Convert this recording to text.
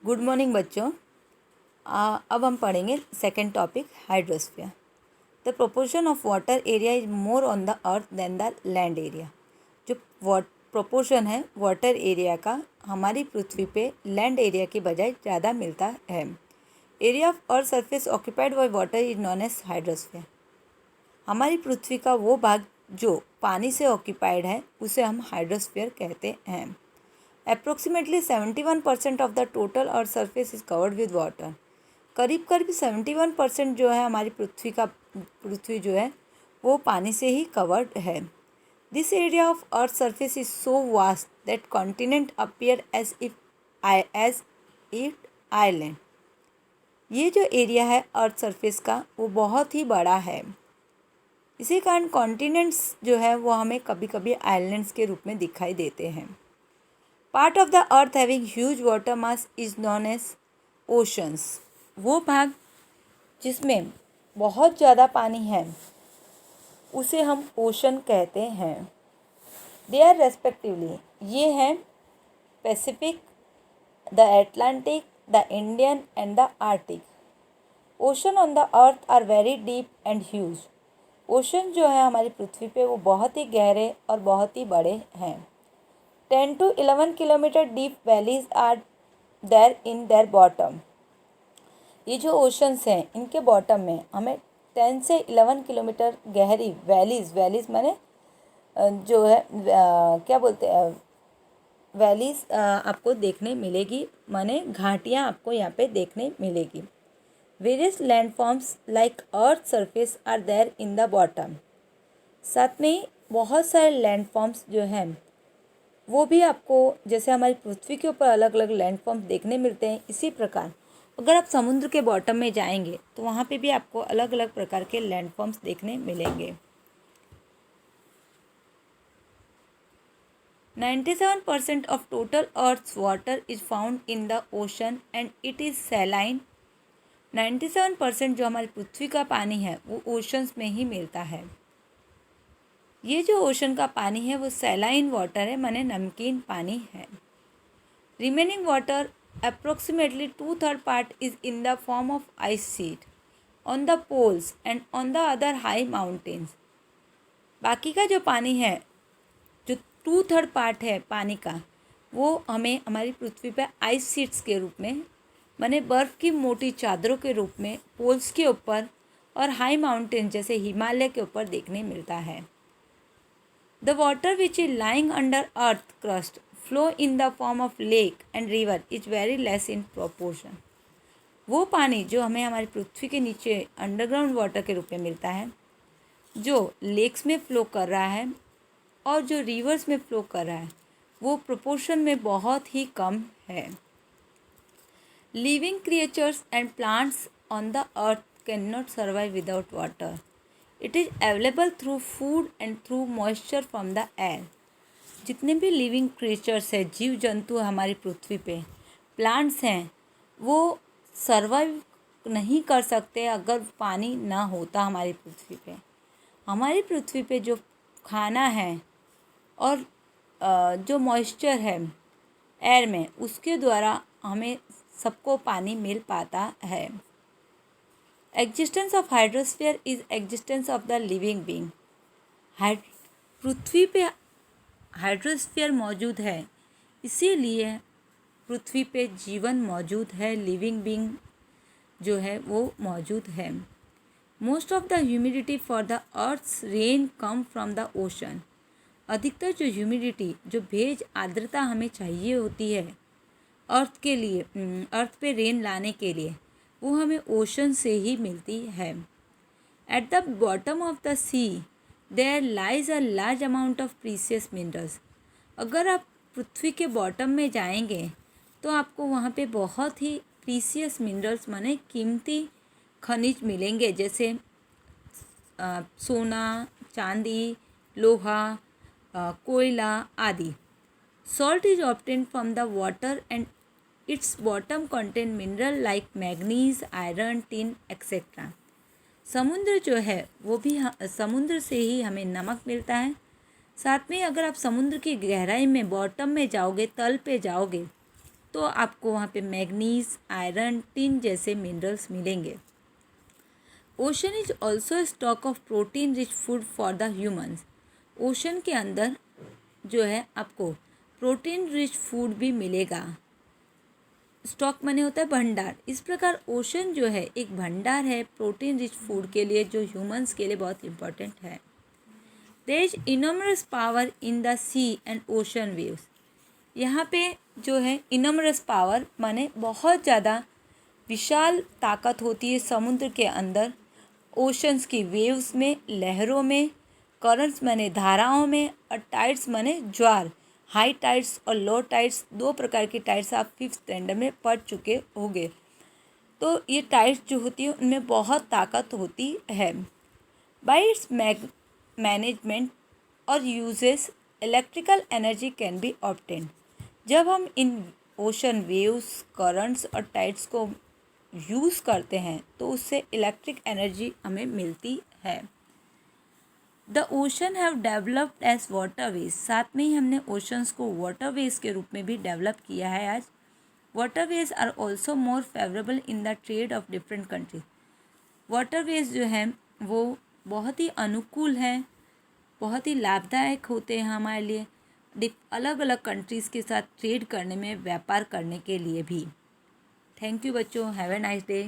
Good morning बच्चों। अब हम पढ़ेंगे second topic hydrosphere. The proportion of water area is more on the earth than the land area. जो proportion है water area का हमारी पृथ्वी पे लैंड एरिया की बजाय ज़्यादा मिलता है। Area of earth surface occupied by water is known as hydrosphere. हमारी पृथ्वी का वो भाग जो पानी से ऑक्यूपाइड है उसे हम हाइड्रोस्फीयर कहते हैं। Approximately 71% of the total earth surface is covered with water. करीब करीब 71% जो है हमारी पृथ्वी जो है वो पानी से ही कवर्ड है। This area of earth surface is so vast that continent appear as it island. ये जो एरिया है अर्थ सरफेस का वो बहुत ही बड़ा है। इसी कारण कॉन्टिनेंट्स जो है वो हमें कभी कभी आइलैंड्स के रूप में दिखाई देते हैं। Part of the earth having huge water mass is known as oceans. वो भाग जिसमें बहुत ज़्यादा पानी है उसे हम ओशन कहते हैं। दे आर रेस्पेक्टिवली ये हैं Pacific, the Atlantic, the Indian and the Arctic. Ocean on the earth are very deep and huge. Ocean जो है हमारी पृथ्वी पे वो बहुत ही गहरे और बहुत ही बड़े हैं। 10 to 11 kilometre deep valleys are there in their bottom. ये जो ओशंस हैं इनके बॉटम में हमें 10 से 11 किलोमीटर गहरी वैलीज माने जो है क्या बोलते हैं वैलीज आपको देखने मिलेगी, माने घाटियाँ आपको यहाँ पे देखने मिलेगी। Various landforms like earth surface are there in the bottom. साथ में बहुत सारे लैंडफॉर्म्स जो हैं वो भी आपको जैसे हमारी पृथ्वी के ऊपर अलग अलग लैंडफॉर्म्स देखने मिलते हैं, इसी प्रकार अगर आप समुद्र के बॉटम में जाएंगे तो वहाँ पे भी आपको अलग अलग प्रकार के लैंडफॉर्म्स देखने मिलेंगे। 97% of total earth's water is found in the ocean and it is saline. 97% जो हमारी पृथ्वी का पानी है वो ओशंस में ही मिलता है। ये जो ओशन का पानी है वो सैलाइन वाटर है, माने नमकीन पानी है। Remaining water approximately 2/3 part is in the form of ice sheet on the poles and on the other high mountains. बाकी का जो पानी है, जो 2/3 पार्ट है पानी का, वो हमें हमारी पृथ्वी पर आइस शीट्स के रूप में, माने बर्फ़ की मोटी चादरों के रूप में पोल्स के ऊपर और हाई माउंटेन जैसे हिमालय के ऊपर देखने मिलता है। The water which is lying under earth crust flow in the form of lake and river is very less in proportion. वो पानी जो हमें हमारी पृथ्वी के नीचे अंडरग्राउंड वाटर के रूप में मिलता है, जो लेक्स में फ्लो कर रहा है और जो रिवर्स में फ्लो कर रहा है, वो प्रोपोर्शन में बहुत ही कम है। Living creatures and plants on the earth can not survive without water. It is available through food and through moisture from the air. जितने भी लिविंग क्रिएचर्स हैं, जीव जंतु हमारी पृथ्वी पे, प्लांट्स हैं, वो सर्वाइव नहीं कर सकते अगर पानी ना होता हमारी पृथ्वी पे। हमारी पृथ्वी पे जो खाना है और जो मॉइस्चर है एयर में, उसके द्वारा हमें सबको पानी मिल पाता है। Existence of hydrosphere is existence of the living being. पृथ्वी पे हाइड्रोस्फीयर मौजूद है, इसीलिए पृथ्वी पे जीवन मौजूद है, लिविंग बीइंग जो है वो मौजूद है। Most of the humidity for the earth's rain come from the ocean. अधिकतर जो ह्यूमिडिटी, जो भेज आर्द्रता हमें चाहिए होती है अर्थ के लिए, अर्थ पे रेन लाने के लिए, वो हमें ओशन से ही मिलती है। At the bottom of the sea there lies a large amount of precious minerals. अगर आप पृथ्वी के बॉटम में जाएंगे तो आपको वहाँ पे बहुत ही प्रीसियस मिनरल्स माने कीमती खनिज मिलेंगे, जैसे सोना, चांदी, लोहा, कोयला आदि। Salt is obtained from the water and it's bottom contain mineral like manganese, iron, tin etcetera. समुद्र जो है वो भी समुद्र से ही हमें नमक मिलता है। साथ में अगर आप समुद्र की गहराई में बॉटम में जाओगे, तल पे जाओगे, तो आपको वहाँ पे मैग्नीज, आयरन, टिन जैसे मिनरल्स मिलेंगे। Ocean is also stock of protein rich food for the humans. Ocean के अंदर जो है आपको प्रोटीन रिच फूड भी मिलेगा। स्टॉक माने होता है भंडार। इस प्रकार ओशन जो है एक भंडार है प्रोटीन रिच फूड के लिए, जो ह्यूमंस के लिए बहुत इंपॉर्टेंट है। There is enormous power in the sea and ocean waves. यहाँ पे जो है इनॉमरस पावर माने बहुत ज़्यादा विशाल ताकत होती है समुद्र के अंदर, ओशंस की वेव्स में, लहरों में, करंट्स माने धाराओं में, और टाइड्स माने ज्वार। हाई टाइड्स और लो टाइड्स, दो प्रकार की टाइड्स आप 5th स्टैंडर्ड में पढ़ चुके होंगे। तो ये टाइड्स जो होती है उनमें बहुत ताकत होती है। बाय इट्स मैनेजमेंट और uses electrical energy can be obtained. जब हम इन ओशन वेव्स, करंट्स और टाइड्स को यूज़ करते हैं तो उससे इलेक्ट्रिक एनर्जी हमें मिलती है। The ocean have developed as waterways. साथ में ही हमने ओशंस को वाटरवेज के रूप में भी डेवलप किया है आज। Waterways are also more favourable in the trade of different countries. Waterways जो हैं वो बहुत ही अनुकूल हैं, बहुत ही लाभदायक होते हैं हमारे लिए अलग अलग कंट्रीज़ के साथ ट्रेड करने में, व्यापार करने के लिए भी। थैंक यू बच्चों, हैव ए नाइस डे।